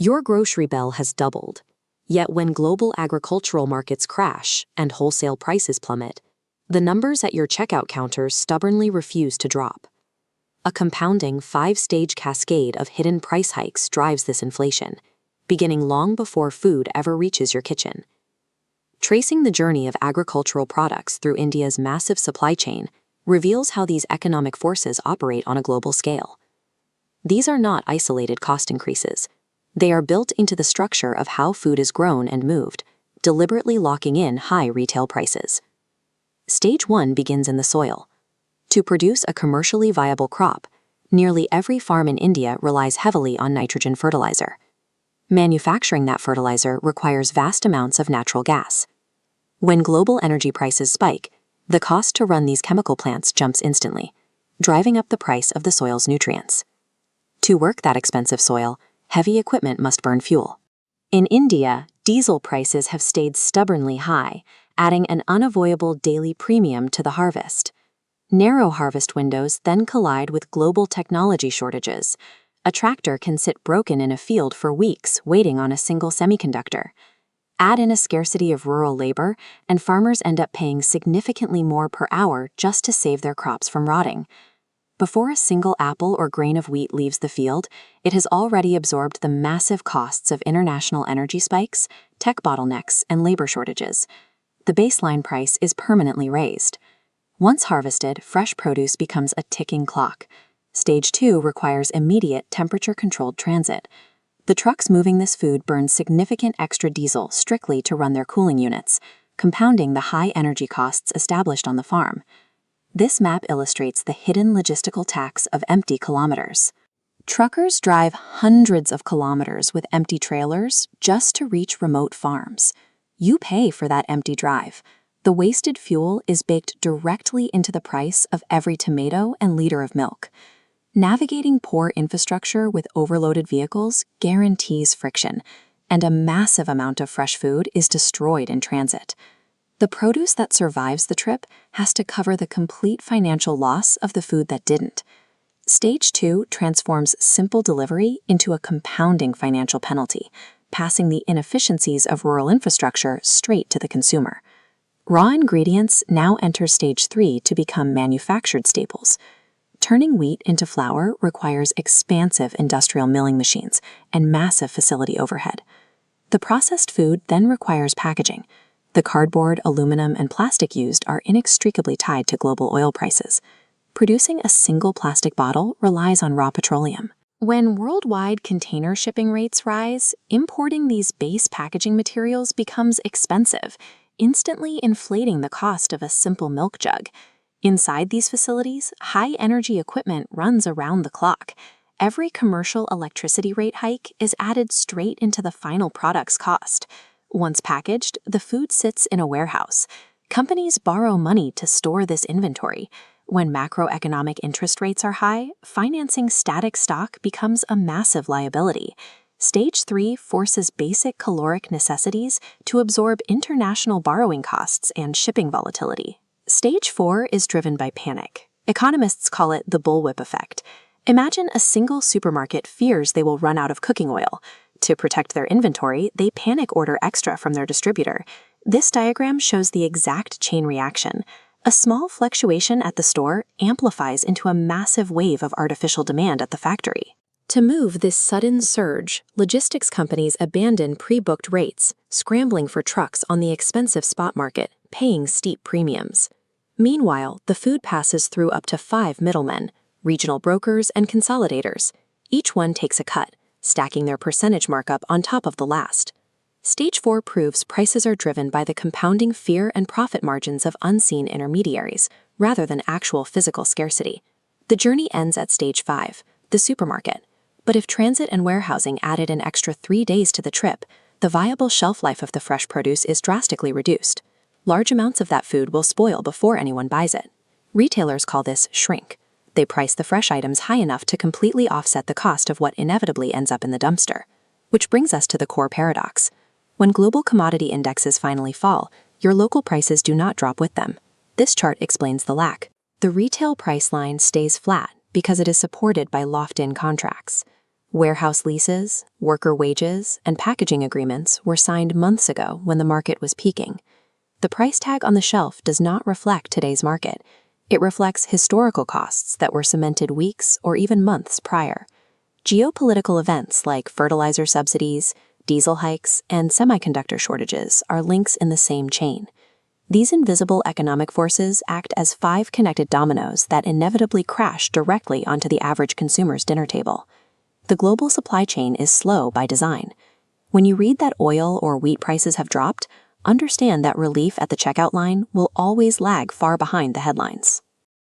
Your grocery bill has doubled. Yet when global agricultural markets crash and wholesale prices plummet, the numbers at your checkout counters stubbornly refuse to drop. A compounding 5-stage cascade of hidden price hikes drives this inflation, beginning long before food ever reaches your kitchen. Tracing the journey of agricultural products through India's massive supply chain reveals how these economic forces operate on a global scale. These are not isolated cost increases. They are built into the structure of how food is grown and moved, deliberately locking in high retail prices. Stage 1 begins in the soil. To produce a commercially viable crop, nearly every farm in India relies heavily on nitrogen fertilizer. Manufacturing that fertilizer requires vast amounts of natural gas. When global energy prices spike, the cost to run these chemical plants jumps instantly, driving up the price of the soil's nutrients. To work that expensive soil, heavy equipment must burn fuel. In India, diesel prices have stayed stubbornly high, adding an unavoidable daily premium to the harvest. Narrow harvest windows then collide with global technology shortages. A tractor can sit broken in a field for weeks waiting on a single semiconductor. Add in a scarcity of rural labor, and farmers end up paying significantly more per hour just to save their crops from rotting. Before a single apple or grain of wheat leaves the field, it has already absorbed the massive costs of international energy spikes, tech bottlenecks, and labor shortages. The baseline price is permanently raised. Once harvested, fresh produce becomes a ticking clock. Stage 2 requires immediate temperature-controlled transit. The trucks moving this food burn significant extra diesel strictly to run their cooling units, compounding the high energy costs established on the farm. This map illustrates the hidden logistical tax of empty kilometers. Truckers drive hundreds of kilometers with empty trailers just to reach remote farms. You pay for that empty drive. The wasted fuel is baked directly into the price of every tomato and liter of milk. Navigating poor infrastructure with overloaded vehicles guarantees friction, and a massive amount of fresh food is destroyed in transit. The produce that survives the trip has to cover the complete financial loss of the food that didn't. Stage 2 transforms simple delivery into a compounding financial penalty, passing the inefficiencies of rural infrastructure straight to the consumer. Raw ingredients now enter Stage 3 to become manufactured staples. Turning wheat into flour requires expansive industrial milling machines and massive facility overhead. The processed food then requires packaging. The cardboard, aluminum, and plastic used are inextricably tied to global oil prices. Producing a single plastic bottle relies on raw petroleum. When worldwide container shipping rates rise, importing these base packaging materials becomes expensive, instantly inflating the cost of a simple milk jug. Inside these facilities, high-energy equipment runs around the clock. Every commercial electricity rate hike is added straight into the final product's cost. Once packaged, the food sits in a warehouse. Companies borrow money to store this inventory. When macroeconomic interest rates are high, financing static stock becomes a massive liability. Stage 3 forces basic caloric necessities to absorb international borrowing costs and shipping volatility. Stage 4 is driven by panic. Economists call it the Bullwhip Effect. Imagine a single supermarket fears they will run out of cooking oil. To protect their inventory, they panic order extra from their distributor. This diagram shows the exact chain reaction. A small fluctuation at the store amplifies into a massive wave of artificial demand at the factory. To move this sudden surge, logistics companies abandon pre-booked rates, scrambling for trucks on the expensive spot market, paying steep premiums. Meanwhile, the food passes through up to 5 middlemen, regional brokers and consolidators. Each one takes a cut, stacking their percentage markup on top of the last. Stage 4 proves prices are driven by the compounding fear and profit margins of unseen intermediaries, rather than actual physical scarcity. The journey ends at Stage 5, the supermarket. But if transit and warehousing added an extra 3 days to the trip, the viable shelf life of the fresh produce is drastically reduced. Large amounts of that food will spoil before anyone buys it. Retailers call this shrink. They price the fresh items high enough to completely offset the cost of what inevitably ends up in the dumpster. Which brings us to the core paradox. When global commodity indexes finally fall, your local prices do not drop with them. This chart explains the lack. The retail price line stays flat because it is supported by locked-in contracts. Warehouse leases, worker wages, and packaging agreements were signed months ago when the market was peaking. The price tag on the shelf does not reflect today's market. It reflects historical costs that were cemented weeks or even months prior. Geopolitical events like fertilizer subsidies, diesel hikes, and semiconductor shortages are links in the same chain. These invisible economic forces act as 5 connected dominoes that inevitably crash directly onto the average consumer's dinner table. The global supply chain is slow by design. When you read that oil or wheat prices have dropped, understand that relief at the checkout line will always lag far behind the headlines.